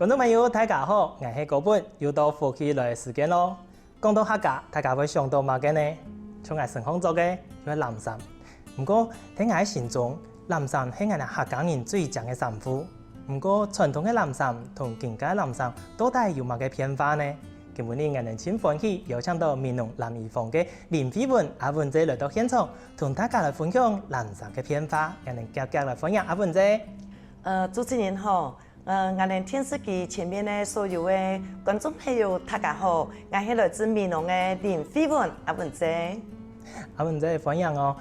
观众朋友，大家好，我是高本，又到福气来的时间咯。讲到客家，大家会想到乜嘅呢？像我生活做嘅就是南山。不過喺我心中，南山係我哋客家人最強嘅山夫。不過傳統嘅南山同近代嘅南山到底有乜嘅變化呢？今日我哋真歡喜邀請到美濃南宜坊嘅林飛文阿文姐來到現場，同大家來分享南山嘅變化。我哋夾夾來分享阿文姐。主持人好。我哋電視機前面的所有的觀眾朋友，大家好，我係來自美濃的林飛文阿文姐。阿文姐分享哦，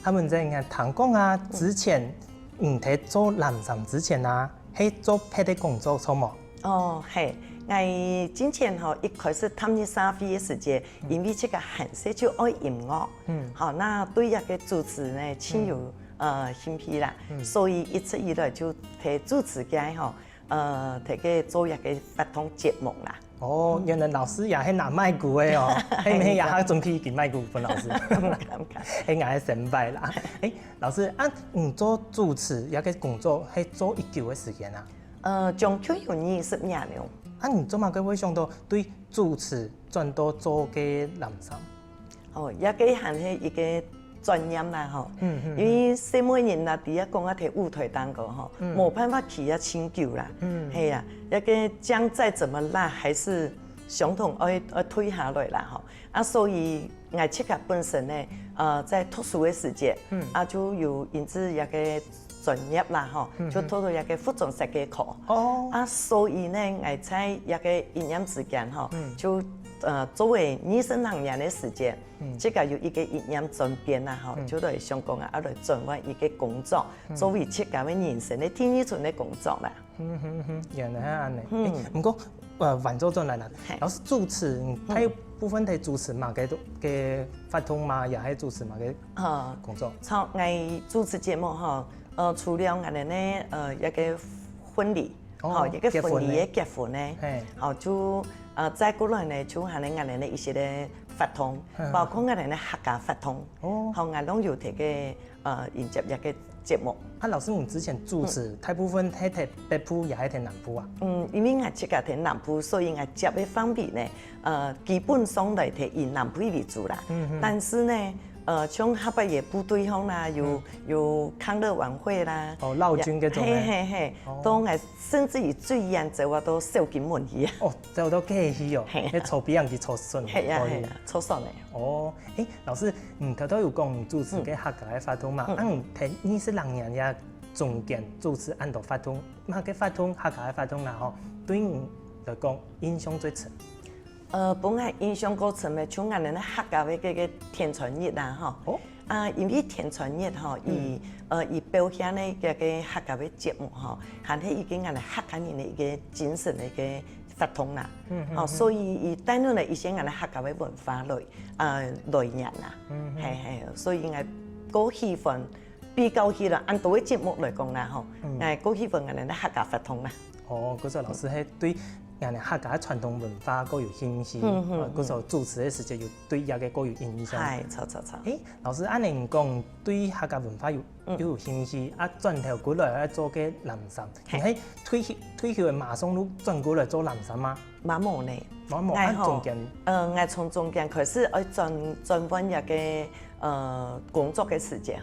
阿文姐，我聽講啊，之前喺做南山之前啊，係做別的工作錯冇？哦，係，我之前一開始探入社會的時間，因為這個很細就愛音樂，好，那對一個主持呢，挺有興趣啦，所以一直以來就睇主持界睇個做一個發通節目啦。哦，原來老師也係拿麥鼓的哦，係咪也係準備給麥鼓分老師？係我係先輩啦。老師，做主持一個工作係做一久的時間啊？將近有20年了。你做乜嘅會想到對主持轉到做嘅南山？哦，一個係一個專業啦，因為什麼人啊，第一講啊，喺舞台當個冇辦法去啊長久啦，係啊，一個將再怎麼拉，還是相同愛推下來啦，所以我這個本身呢，在讀書嘅時間，就有因此一個專業啦，就讀到一個服裝設計課，所以呢，我在一個一年時間，就作為22年的時間，這個有一個一年轉變啦，就來香港啊，來轉換一個工作，作為這個人生的第二春的工作啦。原來係咁嘅。不過換做轉來啦，老師主持，他有部分係主持嘛嘅發通嘛，也係主持嘛嘅工作。從我主持節目除了我哋呢一個婚禮，一個婚禮嘅結婚呢，就再過來呢，就係我哋呢一些嘅發通，包括我哋呢客家發通，我都有睇嘅迎接一個節目。老師，你之前主持大部分係喺北部，也係喺南部啊？因為我這個喺南部，所以我接嘅方面呢，基本上嚟係以南部為主啦。但是呢，像黑白野部隊方啦，有康樂晚會啦，鬧軍嗰種咧，都係甚至於最嚴重我都少見問題啊。就都幾稀哦，你錯別人嘅錯順，係啊，錯順嘅。老師，頭都有講主持嘅客家嘅發通嘛？睇22年也中間主持按度發通，乜嘅發通客家嘅發通啦，對你來講印象最深。本來印象過深嘅，像我哋客家嘅個天傳日啦，因為天傳日以表現呢個客家嘅節目係已經我哋客家人嘅一個精神嘅一個發通啦，所以以帶入嚟一些我哋客家嘅文化來源啦，所以我喜歡比較喜歡按多嘅節目來講啦，我喜歡我哋客家發通啦。嗰時老師係對人哋客家傳統文化各有興趣，嗰時候主持嘅時間又對一個各有印象。係，錯。老師按你講對客家文化有興趣，轉頭過來做嘅南山，你係退休馬上都轉過來做南山嗎？冇呢，中間。我從中間開始愛轉換一個工作嘅時間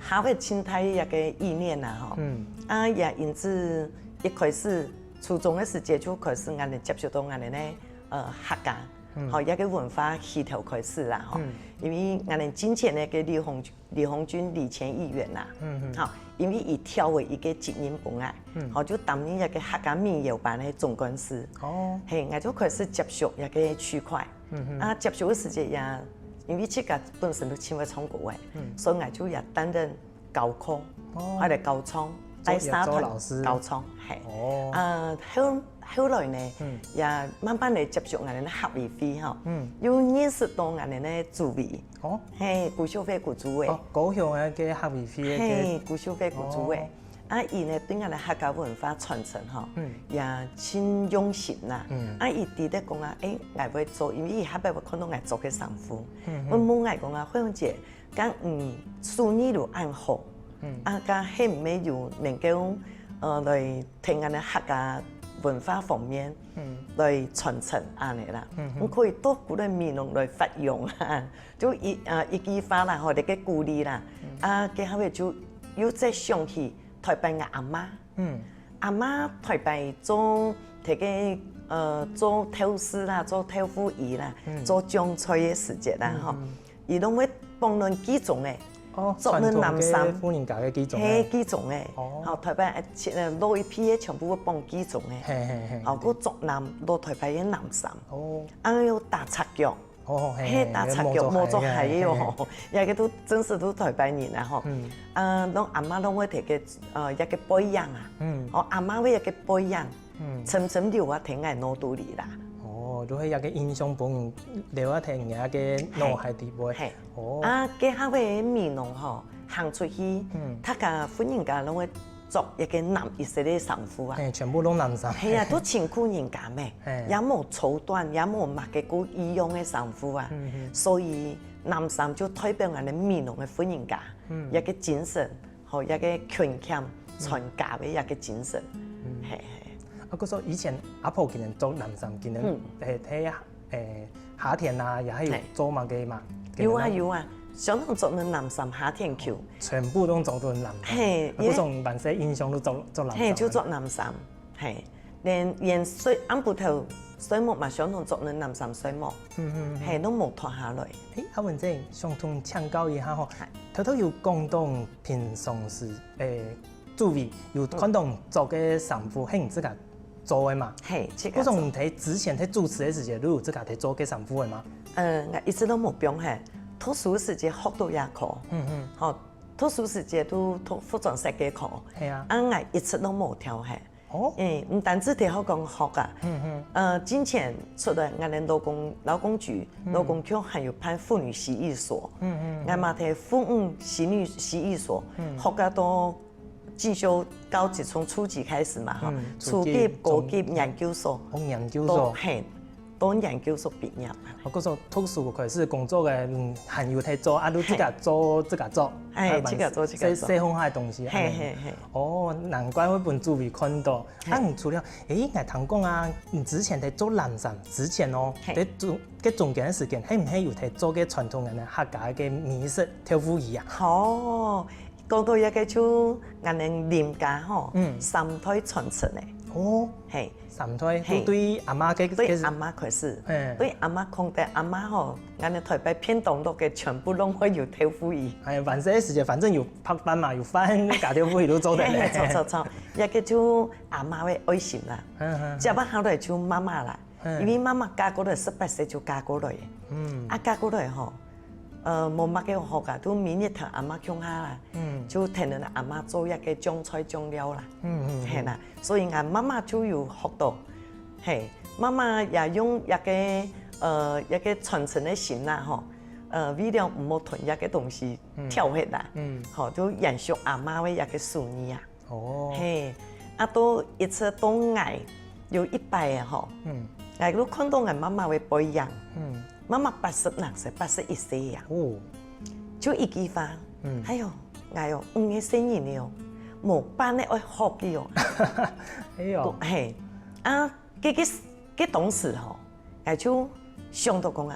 下會清睇一個意念啦也因此一開始初中嘅時間就開始我哋接觸到我哋呢客家一個文化協調開始啦因為我哋之前呢個李鴻鈞李前議員啦因為以跳為一個職業工業就擔任一個客家民謠版嘅總幹事我就開始接觸一個區塊接觸嘅時間也因為這個本身都簽咗廠國嘅所以我就也擔任教課我哋教廠第三團教廠後來呢也慢慢地接觸我哋嘅客委會又認識到我哋嘅主委顧小飛顧主委高雄嘅客委會顧小飛顧主委伊呢對我哋客家文化傳承也真用心啦伊哋咧講我會做因為伊後邊我看到我做嘅衫褲我冇我講輝鳳姐講順利就按好講係唔係要能夠來聽我哋客家文化方面来传承安尼啦。我可以多古的面容来发扬啊，就一句话啦，或者个鼓励啦，嘅後尾就有再想起台北嘅阿媽，阿媽台北做睇個做頭師啦，做豆腐姨啦，做醬菜嘅時節啦，嗬，伊攏會幫人記種嘅。做恁南山婦人家嘅記種係記種嘅，後台北攞一批嘅全部會幫記種嘅，後個竹南攞台北嘅南山，有大插腳，係大插腳冇做係喎，也個都真是都台北人啊嗬，攏阿媽攏會提嘅一個背樣啊，阿媽會一個背樣，深深留啊聽喺腦肚裡啦。都係一個印象幫人留一停嘅一個腦海地位。嘅後尾面容嗬行出去，大家婦人家攏會做一個男一色嘅衫褲啊。全部攏男衫。係啊，都辛苦人家咩，也冇粗短，也冇mặc嘅個衣樣嘅衫褲啊。所以男衫就代表我哋面容嘅婦人家一個精神，和一個強強傳家嘅一個精神。係。嗰時候以前阿婆見人做南山，見人睇夏天啊，也係做乜嘅嘛？有啊，想同做南山夏天橋，全部都做到南山。係，嗰種萬世印象都做南山。係，就做南山，係，連水暗布頭水幕嘛，想同做南山水幕，係都冇脫下來。阿文姐想同請教一下嗬，偷偷要講到平常時注意要看到做嘅衫褲係唔自家做嘅嘛？係，嗰種睇之前睇主持嘅時節，你有自家睇做嘅衫褲嘅嘛？我一直都冇變係，讀書時節學到也課，學讀書時節都讀服裝設計課，係啊，我一直都冇跳係，唔單止睇學講學啊，之前出來我哋勞工局還有派婦女洗衣所，我嘛睇婦女洗衣所，學嘅都。進修高級從初級開始嘛，初級、高級研究所，都係當研究所畢業。我嗰時候讀書開始工作嘅，還有睇做，都自家做，自家做，自家做。細方下嘅東西。難怪會本注意看到。除了我聽講啊，之前睇做南山之前哦，喺中間嘅時間，係唔係有睇做嘅傳統嘅客家嘅美食豆腐魚啊？講到一個就我哋林家嗬，三代傳承嘅，係三代，對阿媽嘅，對阿媽開始，對阿媽講得阿媽嗬，我哋台北片東路嘅全部攏會有豆腐魚，係萬世時節，反正有拍板嘛，有翻假豆腐魚都做得咧，錯，一個就阿媽嘅愛心啦，接翻後來就媽媽啦，因為媽媽嫁過來18歲就嫁過來，嫁過來嗬。冇乜嘅學㗎，都每日同阿媽講下啦，就聽到阿媽做一個醬菜醬料啦，係啦，所以我媽媽就有學到，係媽媽也用一個傳承嘅心啦，為了唔好同一個東西跳起啦，就延續阿媽嘅一個信念啊，係，都一直都愛有100嘅我都看到我媽媽嘅背影。媽媽82歲，81歲呀，就一句話，哎呦，5個生日了，冇班咧愛學嘅哦，哎呦，係，佢當時我就想到講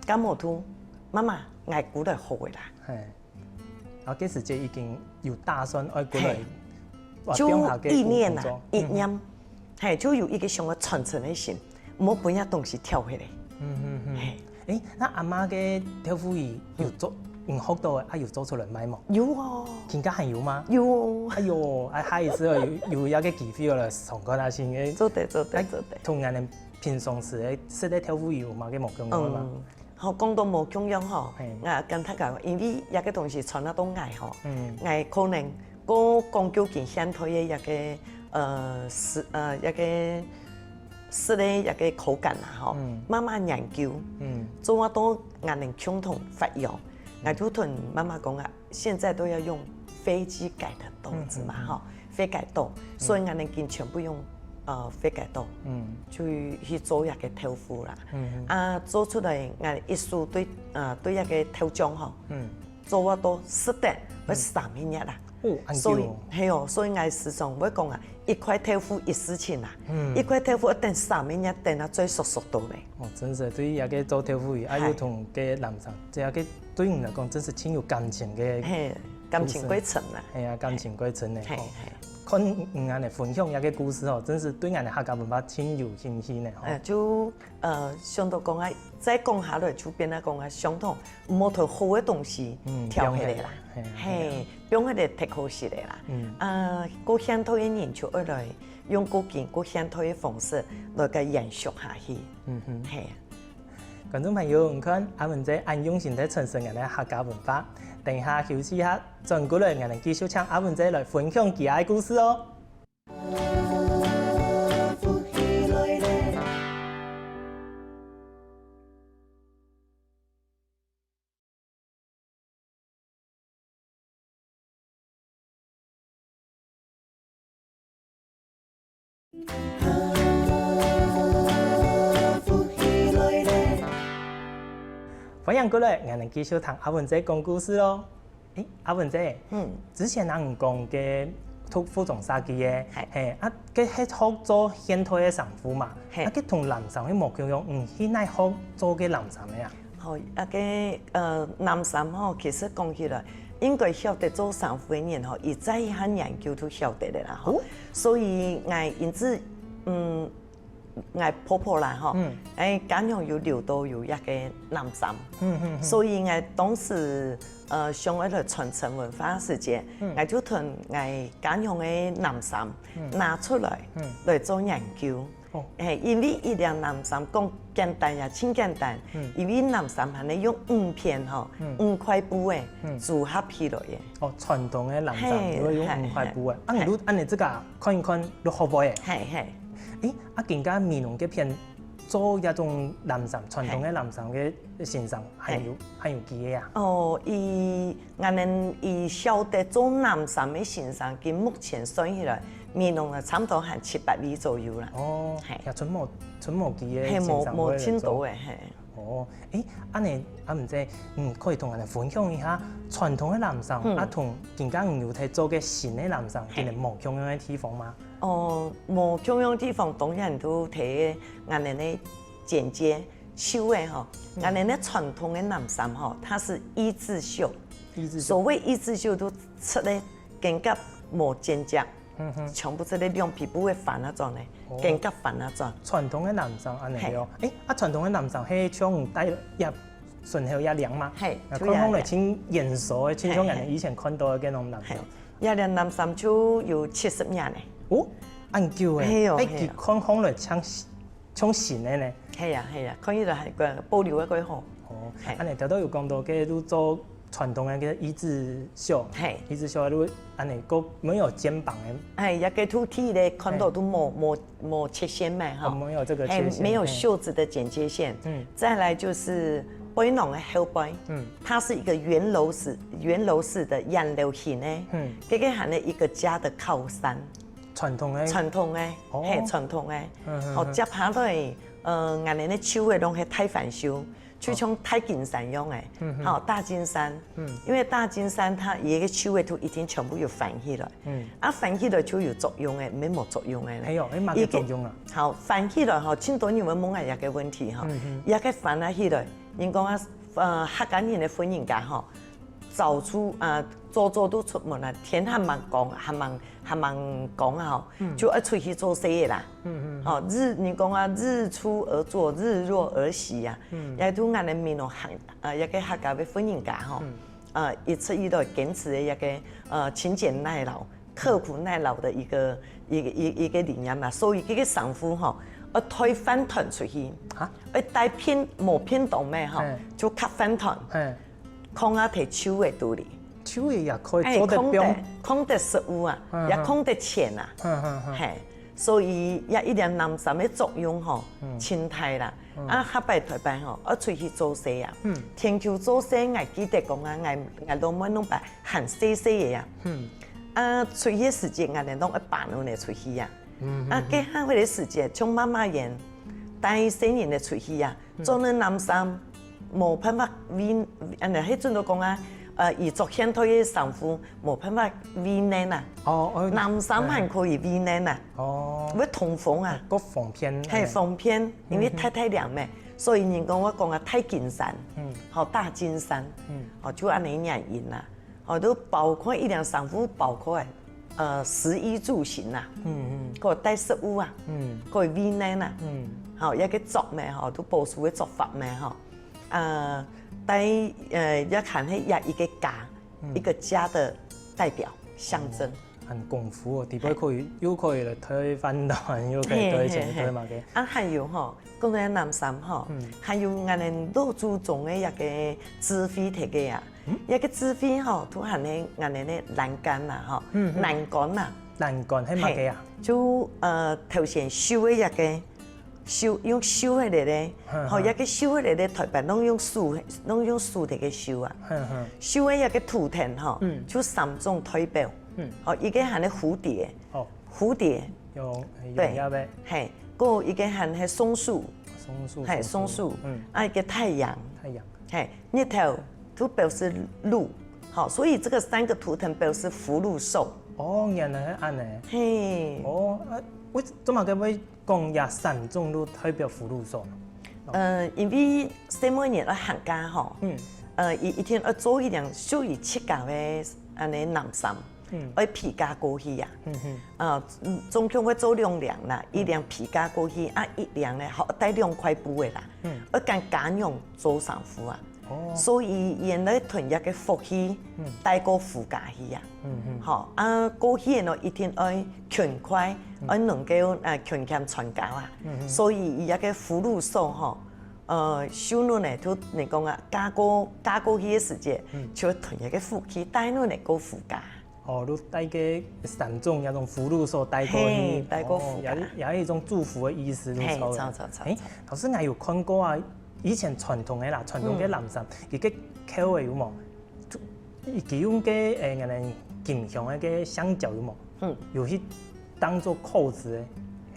咁冇圖，媽媽我過來學嘅啦，係，然後嗰時就已經有打算愛過來，就意念啊，意念，係就有一個想要傳承嘅心，唔好俾一東西跳起嚟。那阿媽嘅豆腐魚有做，學到嘅，有做出來賣冇？有啊，而家還有嗎？有。哎呦，下一次有一個機會啦，上過下先嘅。做得。同人哋平常時嘅食啲豆腐魚嘛，嘅冇咁樣嘛。講到冇咁樣嗬，我跟他講，因為一個東西傳得到愛嗬，愛可能個講究件現代嘅一個。是咧一個口感啦，嗬，慢慢研究，做得到我哋共同發揚。我就同媽媽講啊，現在都要用飛機改的刀子嘛，嗬，飛改刀，所以我哋見全部用飛改刀，就去做一個豆腐啦。做出來我哋一數對一個豆漿嗬，做得到10得或3日啦。哦，所以係哦，所以我時常會講啊，一塊豆腐一事情啊，一塊豆腐一定3年一定啊最熟到咧。哦，真是對一個做豆腐嘅，還有同嘅男生，即係個對你嚟講，真是挺有感情嘅。係感情歸層啦。係啊，感情歸層咧。係係。看人嚟分享一個故事哦，真是對人嘅客家文化挺有興趣呢。就想到講啊，再講下來就變得講啊，相同冇頭好嘅東西調起嚟啦，係用佢哋剔好起嚟啦。個鄉土嘅人就愛來用個鄉土嘅方式來個延續下去。係啊。觀眾朋友，唔看阿文仔按用心地傳承人嘅客家文化。等下休息下，轉過來，我哋繼續請阿文仔來分享其他嘅故事哦。歡迎過來，我哋繼續同阿文仔講故事咯。阿文仔，之前阿唔講嘅服裝設計嘅，係佢係學做現代嘅衫褲嘛，佢同男衫嘅模樣樣，現在學做嘅男衫嘅啊。好，男衫吼，其實講起來，應該曉得做衫褲嘅人吼，而在喺研究都曉得嘅啦。所以我因此我婆婆啦，吼，家鄉有留到有一個男衫，所以我當時想要來傳承文化時節，我就同我家鄉嘅男衫拿出來來做研究。因為一件男衫講簡單也真簡單，因為男衫係你用5片吼5塊布嘅組合起來嘅。哦，傳統嘅男衫如果用5塊布嘅，按你這個看一看都好唔嘅。係。更加美濃嘅片做一種男衫，傳統嘅男衫嘅線上係有幾嘢啊？我哋曉得做男衫嘅線上，佢目前算起來，美濃啊差唔多係700里左右啦。哦，係。春冇幾嘅線上冇聽到嘅係。哦，阿唔知，可以同人哋分享一下傳統嘅男衫，同更加唔要睇做嘅新嘅男衫，佢哋冇共樣嘅地方嗎？冇共樣地方，當然都睇人哋嘅剪接繡嘅嗬，人哋嘅傳統嘅男衫嗬，它是一字繡，所謂一字繡都出嚟更加冇剪接。全部即係兩皮布嘅反那種咧，更加反那種。傳統嘅男衫安尼咯，傳統嘅男衫係像帶一順後一領嘛，係，看起來挺嚴肅嘅，就像人哋以前看到嘅嗰種男衫。一領男衫就有70年咧。哦，咁久嘅，佢看起來像新嘅咧。係啊，看起來係個保留一個好。哦，安尼頭都有講到嘅都做傳統嘅一字繡，一字繡都安尼個沒有肩膀嘅，係一個凸體咧，看到都冇切線嘛，哈，沒有這個切線，沒有袖子的剪接線。再來就是背囊嘅後背，它是一個圓樓式的洋流型咧，這個係呢一個家的靠山。傳統嘅，係傳統嘅，好接下來，我哋咧手嘅攏係太繁繡。就像太金山用誒，好大金山，因為大金山它伊個手嘅圖一定全部要翻起來，翻起來就有作用誒，唔係冇作用誒。係哦，你冇作用啊。好翻起來吼，真多人會問係一個問題吼，一個翻啊起來，人講客家人嘅婚姻家吼，早出做都出門啦，天還蠻光，還蠻光啊，就要出去做生意啦。哦，你講日出而作，日落而息啊。也都俺哋面咯一個客家嘅婚姻家吼，一直以來堅持嘅一個勤儉耐勞、刻苦耐勞的一個理念嘛。所以這個衫褲吼，要推翻團出去，要帶片冇片動咩吼，就吸翻團，扛下提手嘅度裡。手嘅也可以做得標，扛得實物啊，也扛得錢啊，係，所以也一點男衫嘅作用吼，青態啦，下擺台擺吼，我出去做生啊，天橋做生，我記得講我老妹攏擺喊細嘅啊，出去時節我哋攏一扮我哋出去啊，嘅下嗰啲時節，從媽媽人帶新人嚟出去啊，做呢男衫冇辦法，迄陣都講彝族現代嘅衫褲冇辦法 V 領啊。哦，男衫還可以 V 領啊。哦，會通風啊。個防偏。係防偏，因為太涼咩，所以人講我講啊太金山，好大金山，就安尼樣型啦。都包括一件衫褲，包括食衣住行啊，個帶食物啊，個 V 領啊，好一個作咩嗬，都報數嘅做法咩嗬，帶要看係一個家，一個家的代表象徵。很功夫哦，地方可以又可以來推翻彈，又可以推前推嘛嘅。啊，還有嗬，講到南山嗬，還有我哋老祖宗嘅一個智慧提嘅啊，一個智慧嗬，都係咧我哋咧欄杆啊，嗬，欄杆啊，欄杆係乜嘅啊？就頭先繡嘅一個繡用繡起嚟咧，嗬，一個繡起嚟咧台北攏用樹嚟嘅繡啊，繡嘅一個圖騰嗬，就3種代表。哦，一個係咧蝴蝶，蝴蝶，用葉嘅，係，個一個係松樹，係松樹，啊一個太陽，係日頭都表示鹿，好，所以這個3個圖騰表示福祿壽。哦，原來係咁嘅。嘿，哦，我做乜嘅會講廿3種都代表福祿壽？因為細每年嘅行家嗬，一天要做一樣屬於7家嘅安尼南衫。愛皮加過去啊，總共會做2兩啦，一兩皮加過去，啊一兩咧好帶2塊布嘅啦，我間家用做衫褲啊，所以原來同一個福氣帶過附加去啊，好啊過去呢一天愛勤快，愛能夠勤儉傳教啊，所以一個福祿壽收入呢都你講啊加過去嘅時節，就同一個福氣帶入嚟個附加。哦，都帶嘅3種有種福祿壽帶過去，帶過福加，有一種祝福嘅意思。係，頭先我有看過啊，以前傳統嘅啦，傳統嘅南衫，佢嘅口味有冇？佢用嘅我哋金香嘅香蕉有冇？有去當做扣子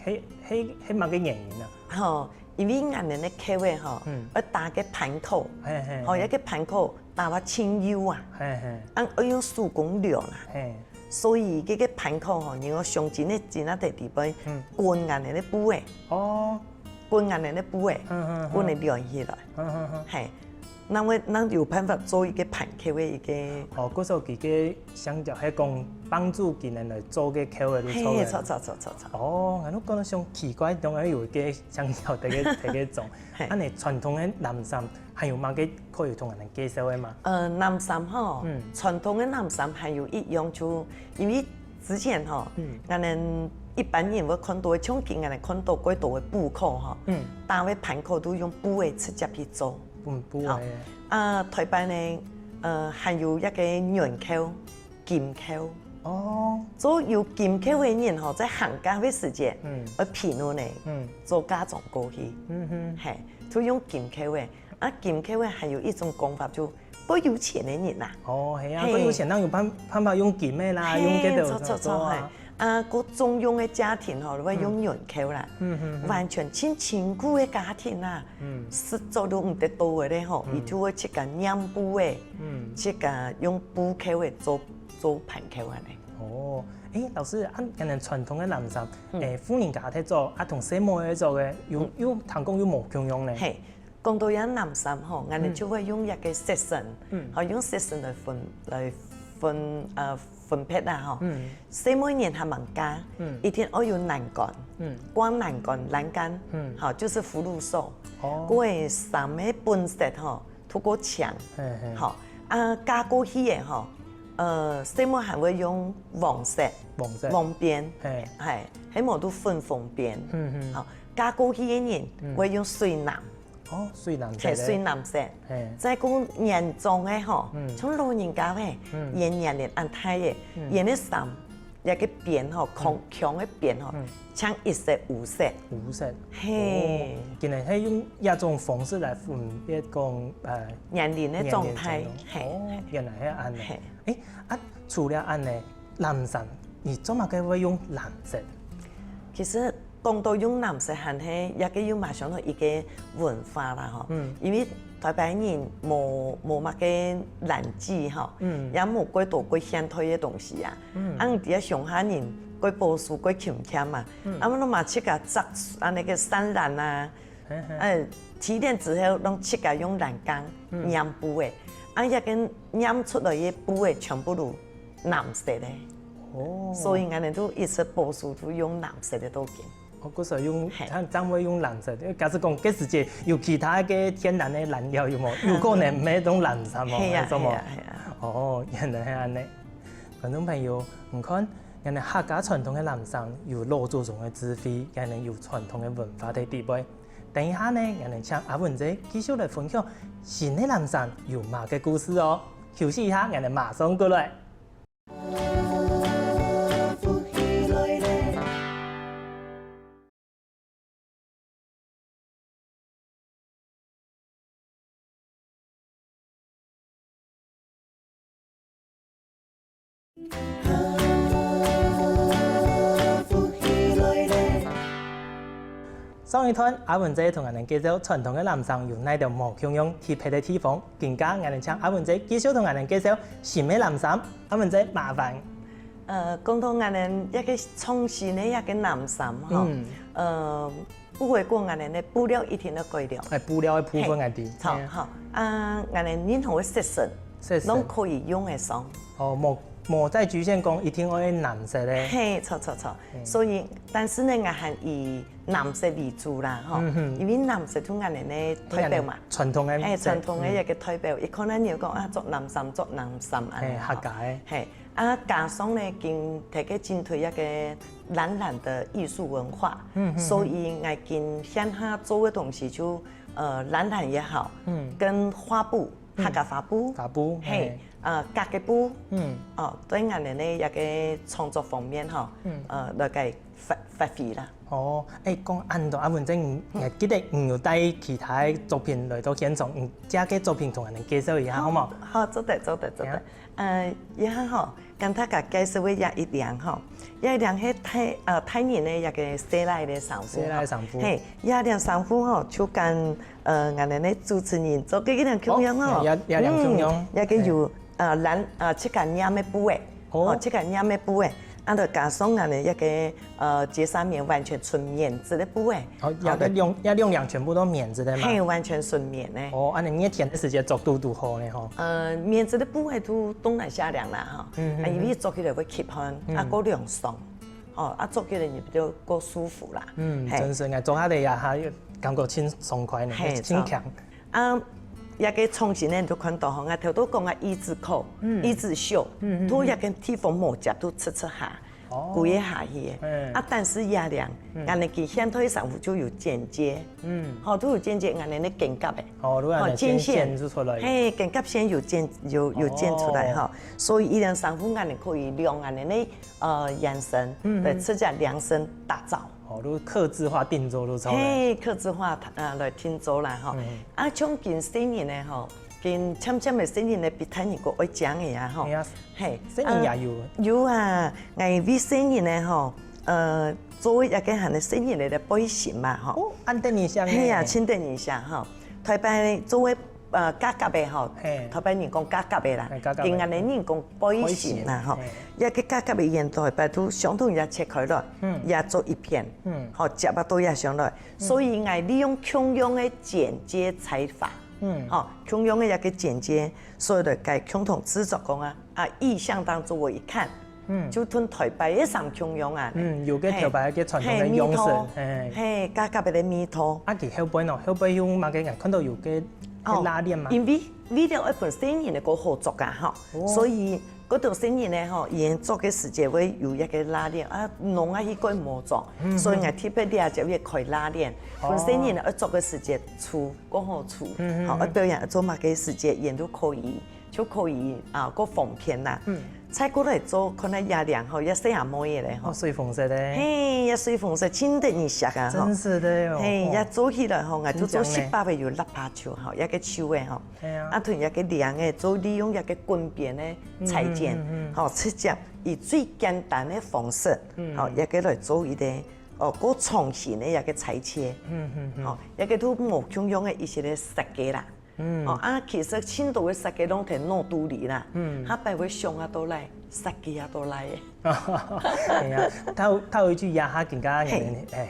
嘅，係乜嘅原因啊？嗬，因為我哋嘅口味嗬，要打個盤口，一個盤口。打話清油啊，我用手工料啊，所以嗰個盤口吼，你我上前咧前一地地方，灌硬嚟咧布嘅，灌硬嚟咧布嘅，灌嚟料起來，係，那有辦法做一個盤口嘅一個。哦，嗰時候佢嘅香蕉係講幫助佢哋嚟做嘅口味都錯嘅。錯。哦，我都覺得上奇怪，點解有嘅香蕉第個種？安尼傳統嘅南衫還有乜嘅可以同人哋介紹嘅嘛？南衫嗬，傳統嘅南衫還有一樣就，因為之前嗬，我哋一般人會看到，像見我哋看到幾多嘅布扣嗬，單位盤扣都用布嘅直接去做。布嘅。台北呢，還有一個圓扣、金扣。哦，做有金扣嘅人嗬，在行家嘅時節，去皮攞嚟做加裝過去，係，就用金扣嘅。金扣嘅還有一種講法，就不有錢嘅人啊。哦，係啊，不有錢人有辦法用金嘅啦，用幾多做啊？個中庸嘅家庭嗬，會用圓扣啦，完全辛苦嘅家庭啊，實做都唔得多嘅咧嗬，伊就會切個染布嘅，切個用布扣嘅做盤扣嘅咧。哦，老師，人哋傳統嘅南衫，婦人家喺做，同細妹喺做嘅，有談講有無共用咧。係，講到有南衫嗬，人哋就會用一個 section，用 section 嚟分配啊嗬。細妹人係民家，一天我用欄杆，光欄杆，好，就是福祿壽。嗰個衫嘅本色嗬，透過牆，好，加過去嘅嗬。細妹還會用黃色邊，係，喺冇都粉邊，好，加過去嘅人會用水藍，水藍係水藍色，再講人裝嘅嗬，從老人家嘅，人哋安太嘅，人啲衫一個邊嗬，強嘅邊嗬，像一色五色，嘿，原來係用一種方式來分別講人嘅狀態，原來係咁嘅。除了咁嘅藍衫，你做乜嘅會用藍色？其實讲到用蓝色hand係，也個有馬上到一個文化啦吼。因為台北人冇乜個藍紙吼，也冇幾多幾現代嘅東西啊。按啲上下人幾保守幾勤儉嘛，啊我攏嘛切個摘那個山蘭啊，提煉之後攏切個用藍鋼染布嘅，啊也個染出來嘅布嘅全部都藍色嘅。所以我哋都一直保守都用藍色嘅都見。嗰時候用，怎會用藍色？假設講，嗰時節有其他嘅天然嘅顏料有冇？有可能唔係種藍色喎，係冇？係啊。哦，原來係咁樣。觀眾朋友，唔看，人哋客家傳統嘅藍衫有老祖宗嘅智慧，人哋有傳統嘅文化喺底背。等一下呢，人哋請阿文姐繼續嚟分享新嘅藍衫有乜嘅故事哦。休息一下，人哋馬上過來。上一段阿文姐同人哋介紹傳統嘅藍衫有哪條無共樣特別嘅地方，更加人哋請阿文姐繼續同人哋介紹新嘅藍衫。阿文姐麻煩。講到人哋一個創新嘅一個藍衫吼，不會講人哋嘅布料一定要改良。係布料嘅部分係啲。好，人哋任何嘅色色，攏可以用嘅衫。哦，冇再局限講一定要藍色咧。嘿，錯。所以，但是呢，我係以藍色為主啦，吼，因為藍色同我哋咧代表嘛，傳統嘅，傳統嘅一個代表。伊可能要講啊，做藍衫，係客家嘅。係加上咧，見大家進退一個藍的藝術文化，所以我見向下做嘅東西就藍也好，跟花布。客家花布，係格嘅布，對我哋呢一個創作方面嗬，嚟計發揮啦。哦，講按到阿文姐，我記得有帶其他作品嚟到現場，加嘅作品同人哋介紹一下好冇？好，做得。一下嗬，跟大家介紹一兩嗬，一兩係泰年嘅一個西來嘅衫褲，係一兩衫褲嗬，就跟我哋呢主持人做嘅一兩共樣嗬，一兩共樣，一個有切個染嘅布嘅，切個染嘅布嘅。按照加上我哋一個這上面完全純棉質的布誒，要用全部都棉質的嘛？係完全純棉咧。哦，按你一天嘅時間做都好咧吼。棉質的布誒都冬來夏涼啦嚇，因為做起來會吸汗，個涼爽，做起來亦比較個舒服啦。真是嘅，做下嚟也係感覺輕鬆快呢，輕強。一個創新咧，都看到吼，我頭都講啊，一字扣、一字袖，都一個地方毛夾都切下，攰一下去嘅。但是也涼，人哋佢現代衫褲就有剪接，都有剪接，人哋咧剪夾嘅，剪線出來，剪夾線有剪出來哈，所以一件衫褲人哋可以用人哋咧延伸，嚟自己量身打造。都客製化定做都做。客製化來定做啦吼。像近4年咧吼，近漸嘅4年咧，比泰年個愛講嘅呀吼。係4年也有。有啊，我為4年咧吼，作為一個係咧4年嚟背心嘛吼。按等一下。係啊，請等一下吼。台北作為價格嘅吼，台北人講價格嘅啦，今日人講背心啦吼。一個價格嘅現代版都相同也切開來，也做一片，夾啊都也上來，所以我利用共用嘅剪接裁法，共用嘅一個剪接，所以就計共同製作講意象當中我一看，就同台北嘅衫共用啊，有個台北嘅傳統嘅樣式，係價格嘅米拖，佢後背喏，後背用乜嘅人看到有個拉鏈嘛，因為呢條一本新年嘅個合作噶嗬，所以。嗰條新年咧吼，演做嘅時節會有一個拉鏈弄一個模狀，所以我特別啲就會開拉鏈。本新年咧做嘅時節出剛好出，表演做乜嘅時節演都可以，就可以個封片啦。再過來做可能也涼吼，也細下模嘢咧吼。水紅色咧。嘿，也水紅色，真得你食啊！真是的喲。嘿，也做起來吼，我就做18個有lappa球吼，一個球嘅吼。同一個涼嘅，做利用一個滾邊嘅裁剪，直接以最簡單嘅方式，一個來做一個個重新的一個裁切，哦，一個都無共用的一些的設計啦，其實青島的設計攏係腦肚裡啦，他擺會上啊都來，設計啊都來嘅。係啊，頭一句也嚇更加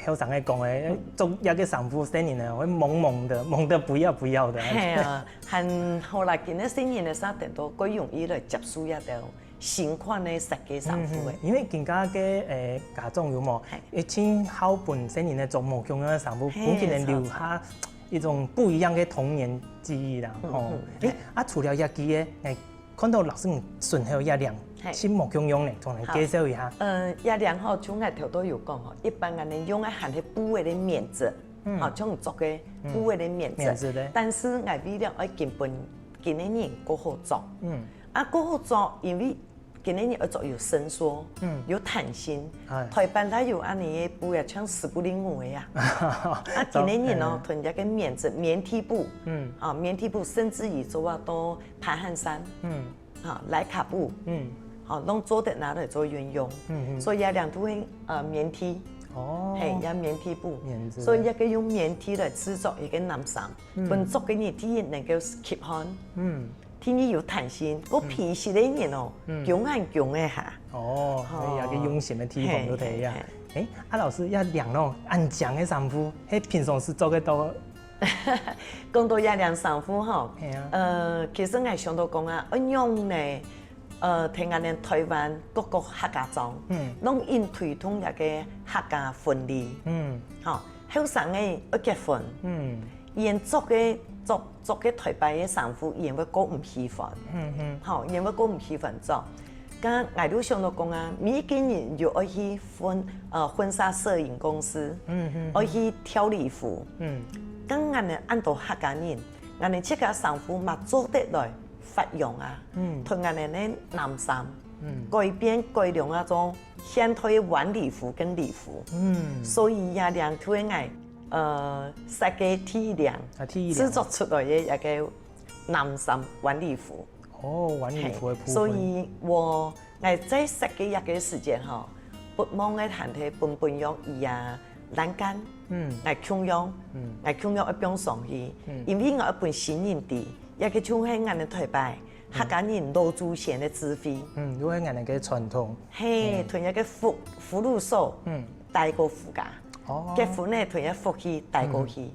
後生嘅講嘅，做一個丈夫生年啊，會懵得不要的。係啊，係後來見到生年嘅時候，佢容易來接觸一條新款嘅設計丈夫嘅。因為更加嘅家長有冇，請孝本生年嘅做無共用嘅丈夫，本可能留下一種不一樣嘅童年記憶啦。除了一記嘅，看到老師唔順後一兩。先無共用咧，同你介紹一下。一兩號從來頭都有講吼，一般人哋用嘅係布嘅啲棉質，種做嘅布嘅啲棉質。但是我為了愛根本今年人過好做，過好做，因為今年人要做有伸縮，有彈性。台灣它有安尼嘅布呀，像405嘅呀。今年人哦，同一個棉質棉 T 布，棉 T 布甚至於做啊到排汗衫，萊卡布。好，攏做得拿來做運用，所以也兩都係棉 T， 係也棉 T 布，所以一個用棉 T 來製作一個男衫，本作嘅嘢體能夠 keep on，天氣有彈性，個皮實嘅嘢哦，強嘅下。所以有個用心嘅地方都睇呀。老師一兩咯，按講嘅衫褲，喺平常時做嘅多。講到一兩衫褲吼，其實我想到講啊，一樣咧。聽下咧，台灣各個客家莊，攏因推動一個客家婚禮，後生嘅一結婚，因做嘅台北嘅衫褲，因為個唔喜歡，因為個唔喜歡做。咁我都想到講啊，每個人就愛去婚紗攝影公司，愛去挑禮服，咁我哋按到客家人，我哋這個衫褲嘛做得來。發用啊，同人哋咧男衫，改良那種現代晚禮服跟禮服，所以也兩推愛設計體量，製作出來嘅一個男衫晚禮服。晚禮服嘅部分。所以我在設計一個時間吼，不忘嘅談題本用伊啊欄杆，來共用一邊上去，因為我一本新人地。一個像係我哋台北客家人老祖先嘅智慧，如果係我哋嘅傳統，同一個福祿壽，帶過父家，結婚咧同一福氣帶過去。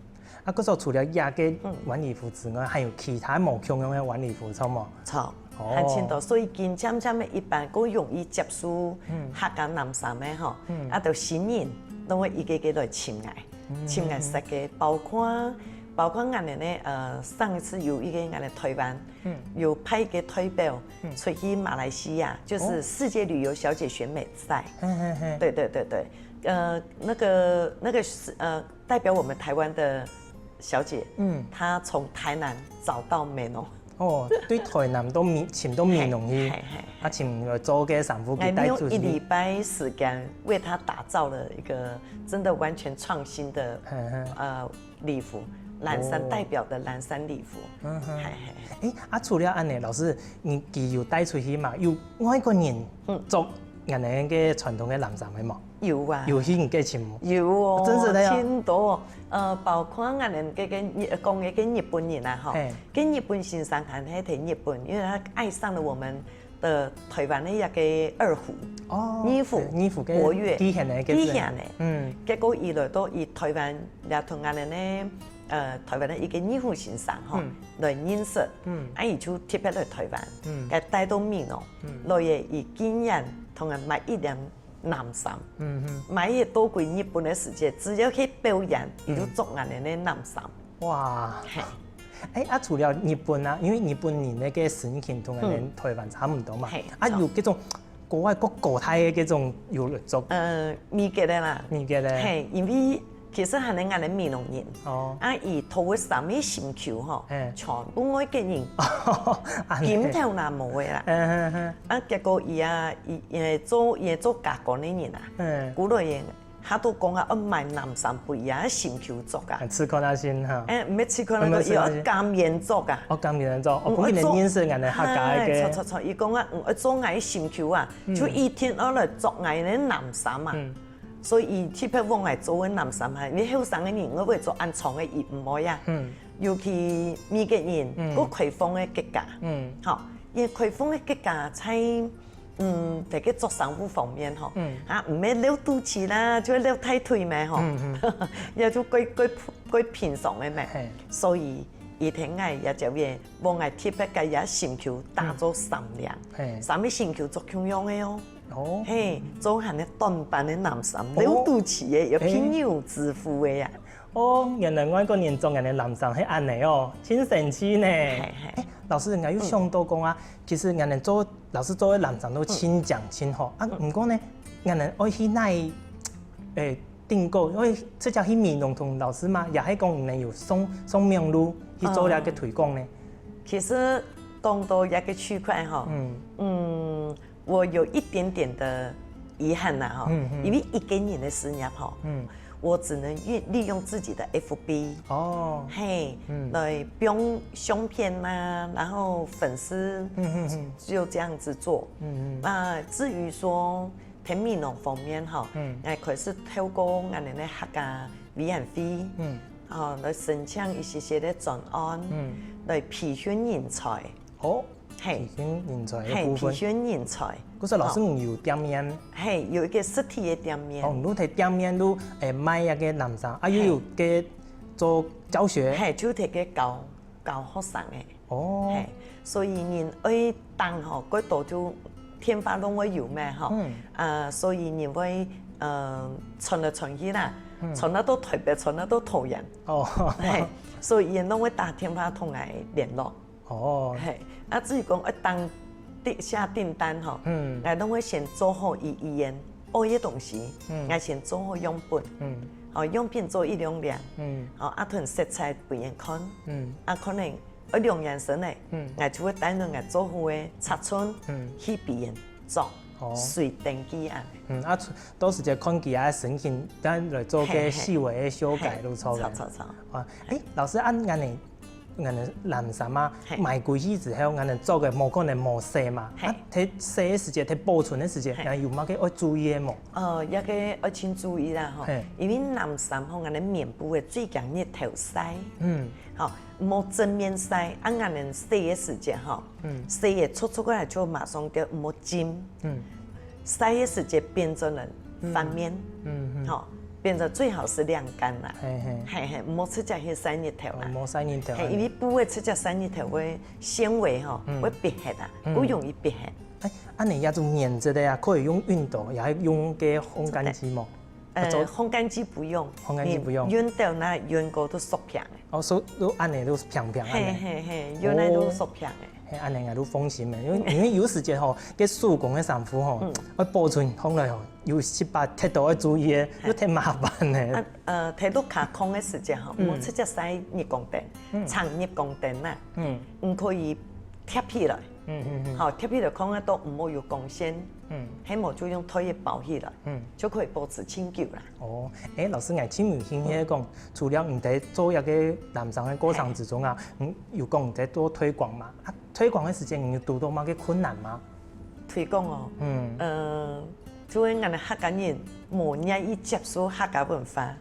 嗰時候除了一個晚禮服之外，還有其他冇共用嘅晚禮服，錯冇？錯，很清楚。所以漸漸嘅一般都容易接觸客家男衫嘅吼，到新人都會一個個來簽藝設計，包括我哋咧，上一次有一個我哋台灣，有派一個代表出去馬來西亞，就是世界旅遊小姐選美賽。對，那個是代表我們台灣的小姐，她從台南找到美濃。對台南都請到美濃去，請來做嘅衫褲給帶出去。用1禮拜時間為她打造了一個真的完全創新的禮服。藍山代表的藍山禮服，除了安尼，老師，你有帶出去嘛？有外國人做人哋嘅傳統嘅藍衫嘅冇？有啊，有去人嘅簽冇？有哦，真是的呀，很多。包括我哋講嘅日本人啊，哈，跟日本先生談係睇日本，因為他愛上了我們的台灣的一個二胡，二胡國樂，機械嘅，結果伊來到伊台灣也同我哋咧。台灣的一個二胡先生吼，來認識，伊就特別來台灣，佢帶到美濃，來嘅以經驗同人買一兩男衫，買嘢多過日本嘅時間，只要去表演，伊就做人哋嘅男衫。哇！除了日本啊，因為日本人咧嘅身形同人哋台灣差唔多嘛，有嗰種國外國泰嘅嗰種有做。未記得啦，係因為。其實係你眼嘅美濃人，而頭嘅衫嘅線球吼，全部外國人，檢頭那冇嘅啦。結果伊做加工嘅人啊，古來人，他都講啊，買男衫不一樣，線球做噶。刺抗那先嚇。唔係刺抗那個，要監嚴做噶。監嚴做，我本來認識人哋客家嘅。錯，伊講啊，做藝線球啊，就一天我來做藝嘅男衫啊。所以特别我爱做嘅南山係，你後生嘅人我會做暗藏嘅業唔可呀。尤其美國人，嗰開放嘅結架，嚇，因為開放嘅結架喺大家做商務方面嗬，唔係撩肚臍啦，就係撩大腿咩嗬，也就佢平常嘅咩，所以以前我也就嘢，我愛特別嘅也心球打做三兩，三個心球做共用嘅哦。哦，嘿，做下呢短版的男生，撩肚臍嘅，又偏牛子褲嘅呀。哦，原來我個年中人嘅男生係安尼哦，真神奇呢。老師，人家有想到講啊，其實人哋做老師做嘅男生都親講親好啊，唔過呢，人哋愛去奈訂購，因為即係去美容同老師嘛，也係講人哋有送名錄去做了個推廣呢。其實講到一個區塊哈，我有一點點的遺憾啦哈，因為一個人的事業哈，我只能利用自己的 FB 哦，嘿，來用相片啦，然後粉絲就這樣子做，至於說喺美容方面哈，佢是透過我哋嘅客家委員會，來申請一些的專案，來培訓人才。哦，係培訓人才嘅部分。培訓人才。嗰時老師唔有店面。係有一個實體嘅店面。哦，你睇店面都賣一個男生，啊又有嘅做教學。係，就係嘅教學生嘅。哦。係，所以人愛當嗬，嗰度就天花龍會有咩嗬？所以人會傳來傳去啦，傳得都特別，傳得都討厭。哦。係，所以人都會打電話同我聯絡。哦，係，至於講一當下訂單嗬，我都會先做好語言愛嘅東西，我先做好樣本，樣本做一兩年，同色彩俾人看，可能一兩年時咧，我就會帶到我做好嘅尺寸去俾人做，隨登記啊。到時就看佢嘅申請，等來做個細微嘅修改都錯嘅。老師按人哋男生嘛，賣過去之後，人哋做嘅冇可能冇洗嘛。睇洗嘅時間，睇保存嘅時間，人有乜嘅要注意嘅冇？一個要請注意啦，嗬。因為男生嗬，人哋面部嘅最緊日頭曬，嗬，冇正面曬，人哋洗嘅時間嗬，洗嘅出過來就馬上就冇尖，洗嘅時間變成了翻面，嗬。變成最好是晾乾啦，係，唔好直接去曬日頭啦，唔好曬日頭，係因為不會直接曬日頭會纖維嗬會變黑啊，好容易變黑。按你要做棉質的呀，可以用熨斗，也係用嘅烘乾機嗎？烘乾機不用，烘乾機不用，熨斗那熨過都熟平嘅。哦，所以都按你都平平。係，原來都熟平嘅。係按你都放心嘅，因為有時間嗬，嘅手工嘅衫褲嗬，我保存放來嗬，有7-8貼到要注意嘅，都太麻煩嘅。睇到卡空嘅時間嗬，唔好直接曬日光燈，長日光燈啦，唔可以貼起來。好，貼起來空咧都唔好有光線，希望就用拖衣包起來，就可以保持清潔啦。哦，老師，我真有興趣講，除了唔在做一個男生嘅過程之中啊，有講唔在做推廣嘛？推廣嘅時間，你有遇到乜嘅困難嗎？推廣哦，就係我哋客家人冇願意接受客家文化。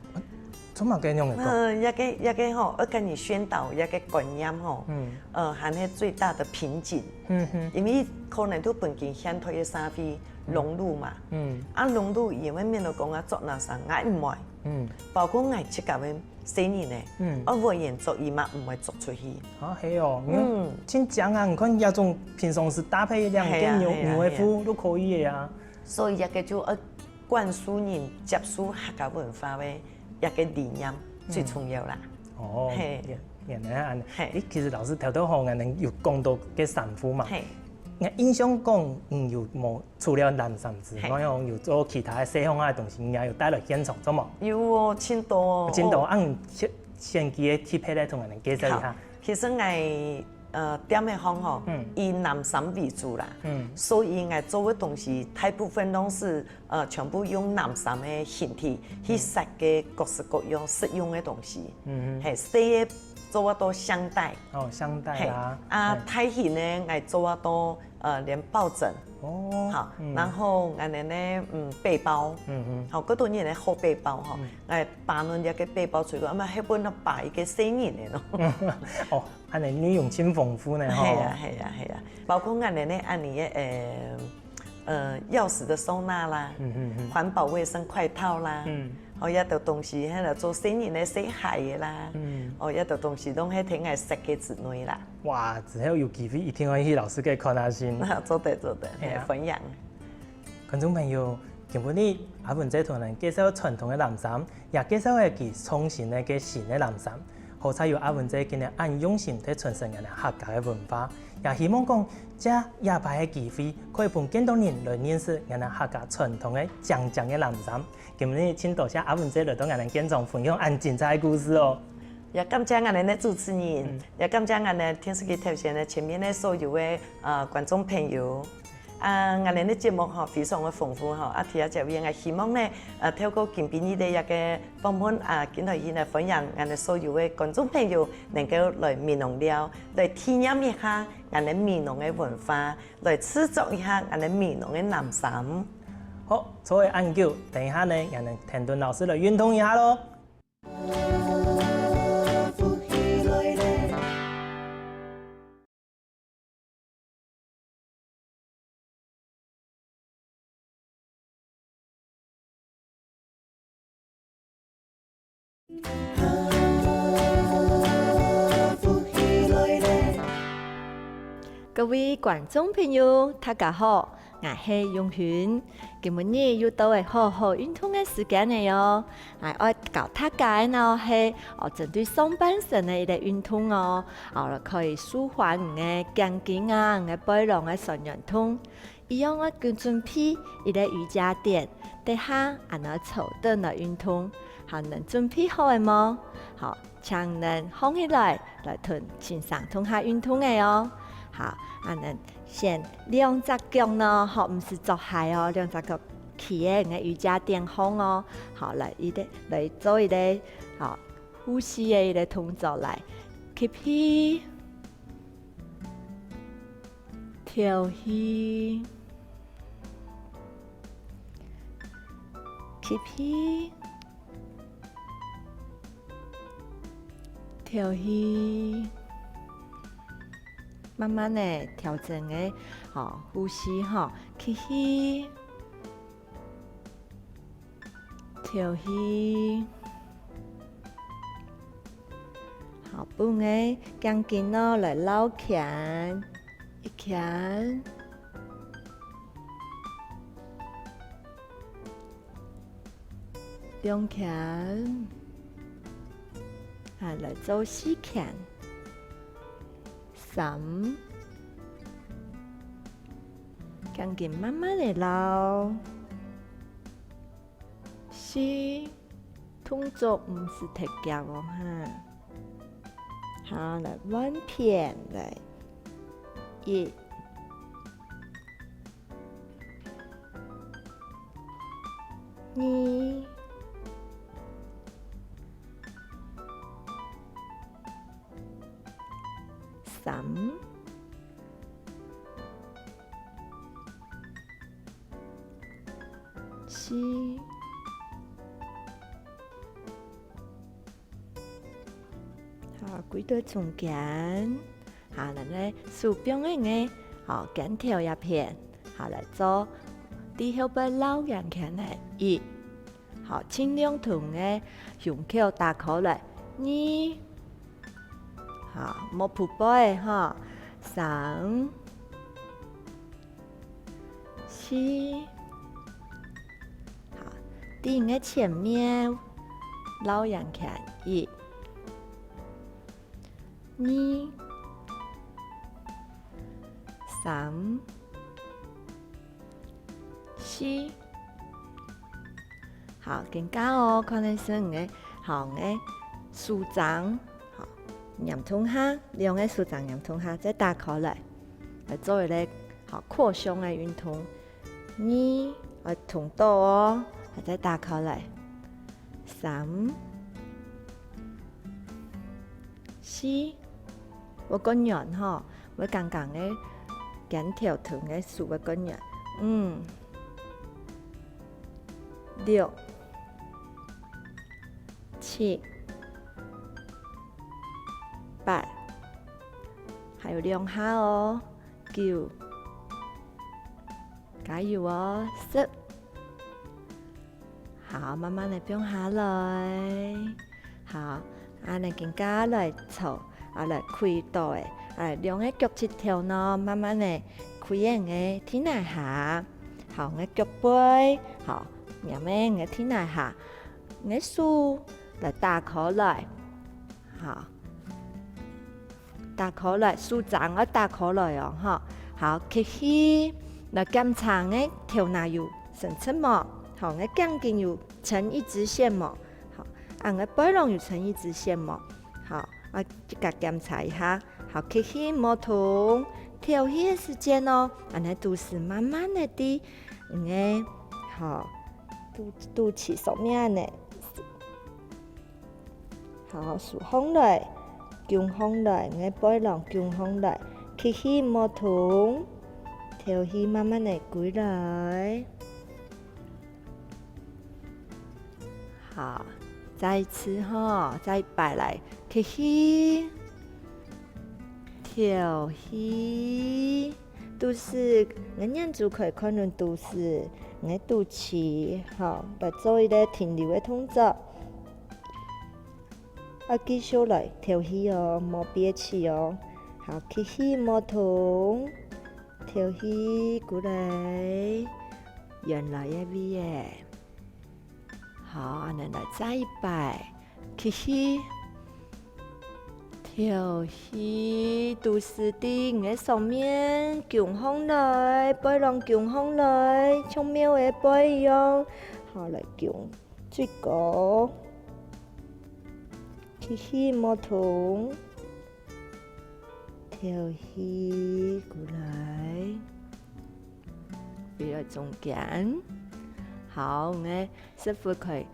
做乜嘅樣嚟講？一個吼，要跟你宣導一個觀念吼，係呢最大的瓶頸。因為可能都本件現代嘅社會融入嘛，融入因為面度講啊，做男生愛唔愛，包括我自家嘅細年咧，我為人做伊嘛唔會做出去。啊係哦，真正啊，你看有種平常時搭配兩件牛仔褲都可以嘅啊。所以一個就要灌輸人接受客家文化嘅一個理念最重要啦。哦，原來啊，其實老師頭好，我哋有講到嘅衫褲嘛。我印象講，有冇除了男衫之外，有做其他西方嘅東西，也有帶來現場做冇？有哦，真多哦。真多，先記嘅貼片咧，同人哋介紹一下。其實我店嘅方吼，以男衫為主啦，所以我做嘅東西大部分都是全部用男衫嘅形體去設嘅各式各樣實用嘅東西，係洗嘅做多香带。哦，香带啦。太型呢，我做多连抱枕。哦。好，然后我哋呢，背包。好，嗰度嘢咧好背包哈，我把侬一個背包出過，咁啊，迄本啊擺一個生人嘅咯。哦，安尼你用真豐富呢？係啊，包括我哋呢，按你鑰匙的收納啦，環保衛生筷套啦。哦，一道東西喺度做生意咧洗鞋嘅啦，哦，一道東西攏喺挺愛食嘅之類啦。哇，之後有機會一定可以去老師嘅看下先。做得，分享。觀眾朋友，今日阿文在同人介紹傳統嘅藍衫，也介紹一件創新嘅新嘅藍衫。好彩有阿文在今日按用心在傳承人哋客家嘅文化，也希望講這夜排嘅機會，可以幫更多人來認識人哋客家傳統嘅講嘅藍衫。今日請多謝阿文在來到我哋現場分享按精彩嘅故事哦。也感謝我哋嘅主持人，也感謝我哋電視機頭前嘅前面嘅所有嘅觀眾朋友。我哋嘅節目非常嘅豐富聽下就我希望呢透過今邊呢一個幫幫今台呢分享我哋所有嘅觀眾朋友能夠來闽農了，來體驗一下我哋闽農嘅文化，來製作一下我哋闽農嘅藍衫。好，作為按鈕，等一下呢，我哋田頓老師來運動一下咯。各位觀眾朋友，大家好，我係永煖。今日又到係好好運動嘅時間嚟哦。我教大家呢係針對上半身嘅一個運動哦，可以舒緩你嘅頸頸啊、你嘅背囊嘅酸軟痛。一樣我跟準備一個瑜伽墊，底下坐凳來運動。好，能準備好嘅麼？好，請能放起來同前上同下運動嘅哦。好，先兩隻腳呢，唔是做鞋哦，兩隻腳企喺我瑜伽墊上哦。好，來做一個呼吸嘅一個動作來，吸氣，調氣，吸氣，調氣。慢慢的調整嘅呼吸吸氣，調氣，好，半個頸肩咯來撈鉗，一鉗，兩鉗，來做四鉗。3，頸肩慢慢地撈。4，動作唔是太急哦哈。好，來彎片來。1、2、3、4，好，歸到中間，好，嚟手邊嘅好肩條一片，好嚟做低後背撈人看嚟1，好，盡量同嘅胸口打開來2。好，冇撲背哈，3、4，好，頂喺前面，撈人看1、2、3、4，好，更加哦，可能是嘅好嘅舒張。仰通下，兩個手掌仰通下，再打開來做為咧好擴胸嘅運動。2，同到哦，再打開來。3、4，我讲完吼，我刚刚的剪条长的数我讲完，5、6、7、8，还有2下哦，9，加油哦，10。好，慢慢的放下来。好，安尼更加来凑，来开到的，两个脚趾头呢，慢慢的开眼的天来下。好，我脚背，好，慢慢的天来下，我手来打开来，好，打开来，手掌我打开来哦，哈，好，开始来检查的头哪有伸出冇。好，我颈筋有成一直线冇？好，我背囊有成一直线冇？好，我甲检查一下。好，开始冇痛，调息的时间哦，安尼都是慢慢的滴，好，肚脐上面的，好，舒放来，强放来，我背囊强放来，开始冇痛，调息慢慢的归来。好，再一次哈，再摆来，开始调息，都是我眼珠可以看到都是我肚脐，好，来做一个停留的动作。继续来调息哦，莫憋气哦。好，开始冇痛，调息过来，原来的味耶。好，安尼来再一摆，开始调息，都是伫我上面强放来，背囊强放来，像猫的背一样。好，来强最高，开始冇痛，调息过来，回来中间。好，我师傅可以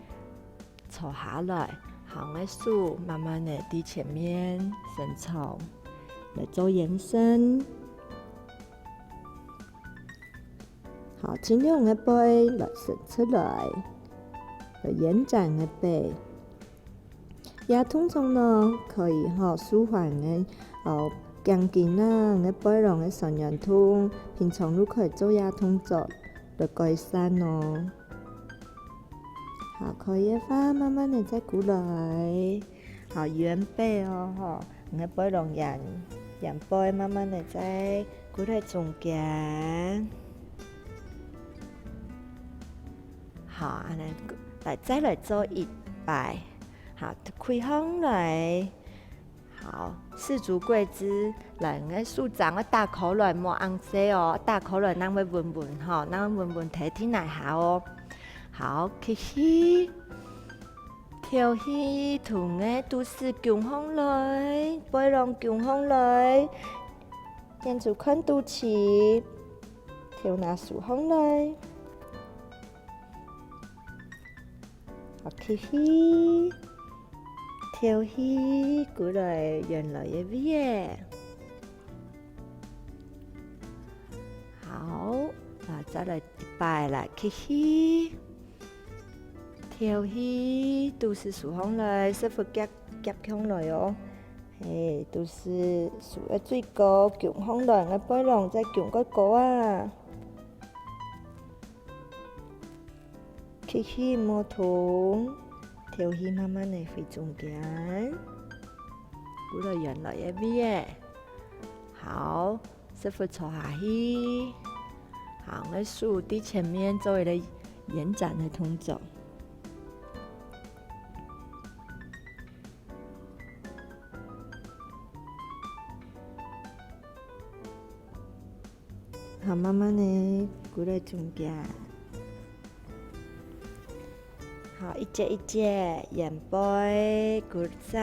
坐下来，好，我手慢慢的伫前面伸长，来做延伸。好，尽量的背来伸出来，来延展的背。也通常呢，可以舒缓的颈筋啊，我背囊的酸软痛，平常都可以做也动作来改善哦。好，可以的话，慢慢的再过来。好，圆背哦，我背囊沿背，慢慢的再过来中间。好，安尼再来做一摆。好，开胸来。好，四足跪姿，来，我手掌我打开来，莫按死哦，打开来，咱要稳稳吼，咱稳稳提天来下哦。好，开始调息，同个都是强放来，背囊强放来，眼珠看肚脐，头拿竖放来。好，开始调息过来，原来的味耶。好，再来一摆来，开始。调息都是竖放来，师傅夹起来哦。嘿，都是竖在最高，强放来，我背囊再强过高啊。开始冇痛，调息慢慢的回中间，过来原来的味耶。好，师傅坐下去。好，我手伫前面做一个延展的动作。好，慢慢的过来中间。好，一节一节，眼背、骨掌。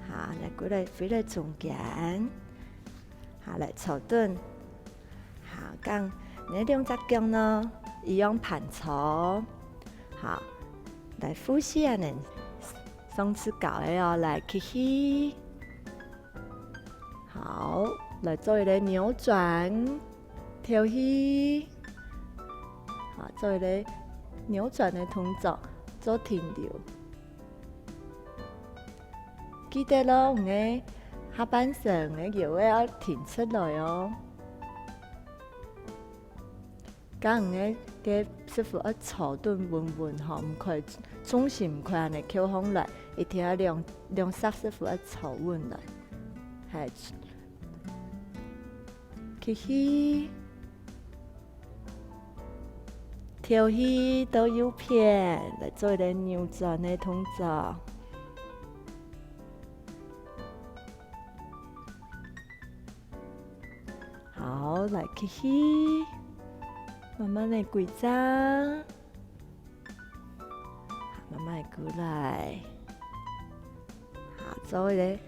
好，来过来飞来中间。好，来坐蹲。好，讲你两只脚呢一样盘坐。好，来呼吸啊，上次教的哦，来起起，好，来做一个扭转，跳起，好，做一个扭转的动作，做停留。記得咯，我嘅下半身嘅腰要挺出來哦。咁我嘅師傅要坐頓穩穩吼，唔可以重心唔可以安尼翹上來，一定要兩隻師傅要坐穩來，係起起，跳起到右邊，來做一個扭轉嘅動作。好，來起起，慢慢地跪張，慢慢地過來，好，做一個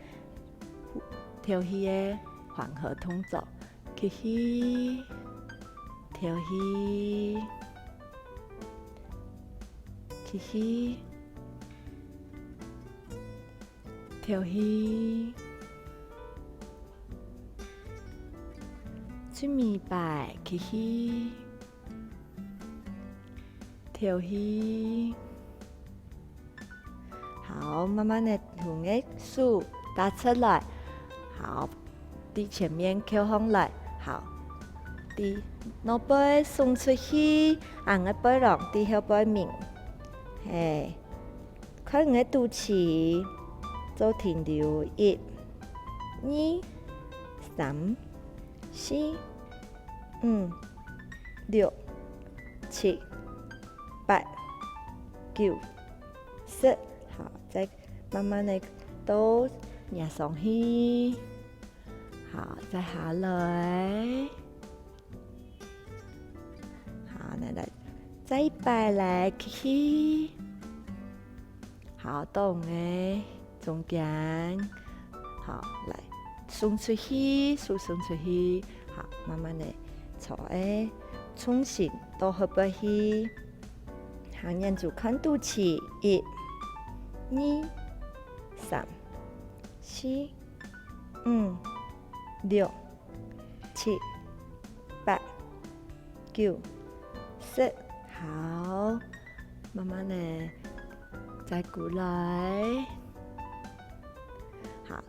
跳起嘅緩和動作，起起，跳起，起起，跳起。去明白，起起，跳起，好，慢慢的用個手打出來，好，啲前面翹上來，好，啲腦背送出去，按個背浪啲後背面，嘿，看個肚臍，做停留1、2、3、4、5、6、7、8、9、10，好，再慢慢的都壓上去，好，再下來，好，來，再一擺來起，好，到嘅中間，好，來送出去，送出去，好，慢慢的。坐誒，重心到後背去，行人就看肚臍，1、2、3、4、5、6、7、8、9、10，好，慢慢的再過來，好，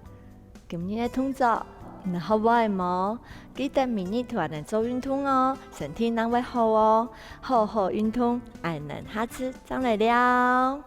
今日嘅動作。你好唔好？記得明日同人做運動哦，身體能會好哦。好好運動，愛人下次再來了。